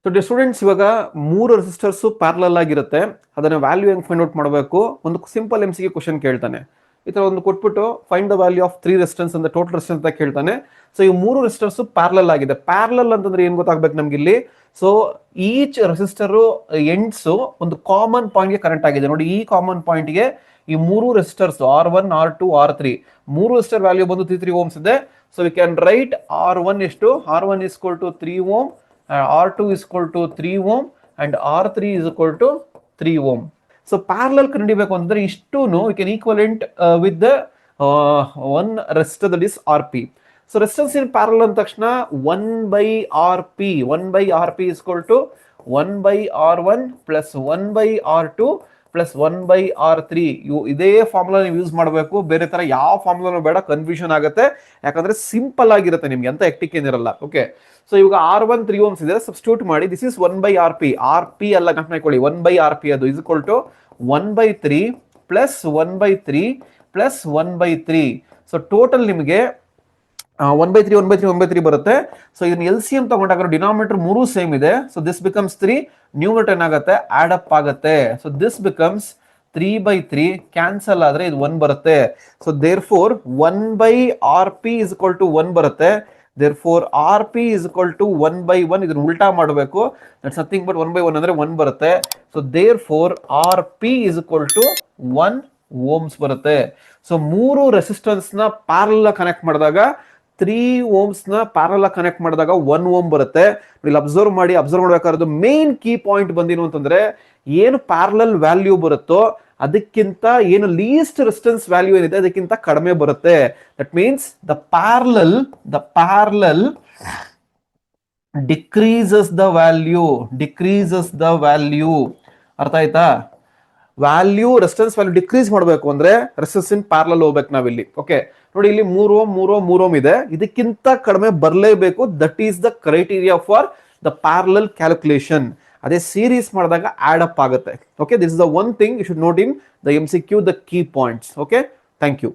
So students, ಇವಾಗ 3 resistors parallel ಆಗಿರುತ್ತೆ. ಅದನ್ನ ವ್ಯಾಲ್ಯೂ ಹೆಂಗ್ ಫೈಂಡ್ ಔಟ್ ಮಾಡಬೇಕು? ಒಂದು ಸಿಂಪಲ್ MCQ ಕ್ವಶನ್ ಕೇಳ್ತಾನೆ. ಈ ತರ ಒಂದು ಕೊಟ್ಬಿಟ್ಟು find the value of 3 resistance ಅಂತ ಟೋಟಲ್ ರೆಸಿಸ್ಟೆನ್ಸ್ ಅಂತ ಕೇಳ್ತಾನೆ. ಸೊ ಈ 3 ರೆಸಿಸ್ಟರ್ಸ್ ಪ್ಯಾರಲಲ್ ಆಗಿದೆ. ಪ್ಯಾರಲಲ್ ಅಂತಂದ್ರೆ ಏನ್ ಗೊತ್ತಾಗ್ಬೇಕು ನಮ್ಗೆ ಇಲ್ಲಿ? ಸೊ ಈಚ್ ರೆಸಿಸ್ಟರ್ ಎಂಡ್ಸ್ ಒಂದು ಕಾಮನ್ ಪಾಯಿಂಟ್ ಗೆ ಕನೆಕ್ಟ್ ಆಗಿದೆ. ನೋಡಿ, ಈ ಕಾಮನ್ ಪಾಯಿಂಟ್ ಗೆ ಈ 3 resistors R1, R2, R3 3 resistor value ಬಂದು 3 ಓಮ್ಸ್ ಇದೆ. So we can write R1 ಎಷ್ಟು? R1 is equal to 3 ohm, R2 is equal to 3 ohm and R3 is equal to 3 ohm. So parallel ಕಂಡುಹಿಡಿಯಬೇಕು ಅಂದ್ರೆ ಇಷ್ಟೂನು we can equivalent with the one resistor, that is Rp. So resistance in parallel ಅಂದ ತಕ್ಷಣ 1 by Rp is equal to 1 by R1 plus 1 by R2 plus 1 by R3. ಇದೇ formula ನೀವು use ಮಾಡಬೇಕು. ಬೇರೆ ತರ ಯಾವ ಫಾರ್ಮುಲಾನು ಬೇಡ, ಕನ್ಫ್ಯೂಷನ್ ಆಗುತ್ತೆ. ಯಾಕಂದ್ರೆ ಸಿಂಪಲ್ ಆಗಿರುತ್ತೆ, ನಿಮ್ಗೆ ಅಂತ ಎಕ್ಟಿಕ್ ಏನಿರಲ್ಲ. ಓಕೆ, ಸೊ ಇವಾಗ R1 3 ಓಮ್ಸ್ ಇದೆ, ಸಬ್ಸ್ಟಿಟ್ಯೂಟ್ ಮಾಡಿ. ದಿಸ್ ಇಸ್ 1 by Rp ಅಲ್ಲ, ಜ್ಞಾಪಕ ಇಟ್ಕೊಳ್ಳಿ. 1 by Rp ಅದು is equal to 1 by 3 plus 1 by 3 plus 1 by 3. So total ನಿಮಗೆ 1 by 3 ಬರುತ್ತೆ. ಸೊ ಇದನ್ನ LCM ತಗೊಂಡಾಗ ಡಿನಾಮಿನೇಟರ್ 3 ಸೇಮ್ ಇದೆ. ಸೊ ದಿಸ್ ಬಿಕಮ್ಸ್ 3, ನ್ಯೂಮರೇಟರ್ ಏನಾಗುತ್ತೆ? ಆಡ್ ಅಪ್ ಆಗುತ್ತೆ. So this becomes 3 by 3, cancel ಆದ್ರೆ ಇದು 1 ಬರುತ್ತೆ. So therefore 1 by Rp is equal to 1 ಬರುತ್ತೆ. Therefore Rp is equal to 1 by 1. ಇದನ್ನ ಉಲ್ಟಾ ಮಾಡಬೇಕು. ದಟ್ಸ್ ನಥಿಂಗ್ ಬಟ್ 1 by 1 ಅಂದ್ರೆ 1 ಬರುತ್ತೆ. So therefore Rp is equal to 1 ohms ಬರುತ್ತೆ. ಸೊ 3 ರೆಸಿಸ್ಟೆನ್ಸ್ ನ ಪ್ಯಾರಲಲ್ ಕನೆಕ್ಟ್ ಮಾಡಿದಾಗ 3 Ohm's ನ ಪ್ಯಾರಲಲ್ ಕನೆಕ್ಟ್ ಮಾಡಿದಾಗ 1 ಓಮ್ ಬರುತ್ತೆ. ಇಲ್ಲಿ ಅಬ್ಸರ್ವ್ ಮಾಡಬೇಕಾದ್ರೆ ಮೇನ್ ಕೀ ಪಾಯಿಂಟ್ ಬಂದಿನು ಅಂತಂದ್ರೆ, ಏನು ಪ್ಯಾರಲಲ್ ವ್ಯಾಲ್ಯೂ ಬರುತ್ತೋ ಅದಕ್ಕಿಂತ ಏನು ಲೀಸ್ಟ್ ರೆಸಿಸ್ಟೆನ್ಸ್ ವ್ಯಾಲ್ಯೂ ಏನಿದೆ ಅದಕ್ಕಿಂತ ಕಡಿಮೆ ಬರುತ್ತೆ. That means the parallel decreases the value. ಅರ್ಥ ಆಯ್ತಾ? ರೆಸಿಸ್ಟೆನ್ಸ್ ವ್ಯಾಲ್ಯೂ ಡಿಕ್ರೀಸ್ ಮಾಡಬೇಕು ಅಂದ್ರೆ ರೆಸಿಸ್ಟೆನ್ಸ್ ಇನ್ ಪ್ಯಾರಲಲ್ ಹೋಗ್ಬೇಕು ನಾವಿಲ್ಲಿ. ಓಕೆ, ನೋಡಿ ಇಲ್ಲಿ 3 ಓಮ್ ಇದೆ, ಇದಕ್ಕಿಂತ ಕಡಿಮೆ ಬರಲೇಬೇಕು. That is the criteria for the parallel calculation. ಅದೇ ಸೀರೀಸ್ ಮಾಡಿದಾಗ ಆಡ್ ಅಪ್ ಆಗುತ್ತೆ. Okay, this is the one thing you should note in the MCQ, the key points. Okay, thank you.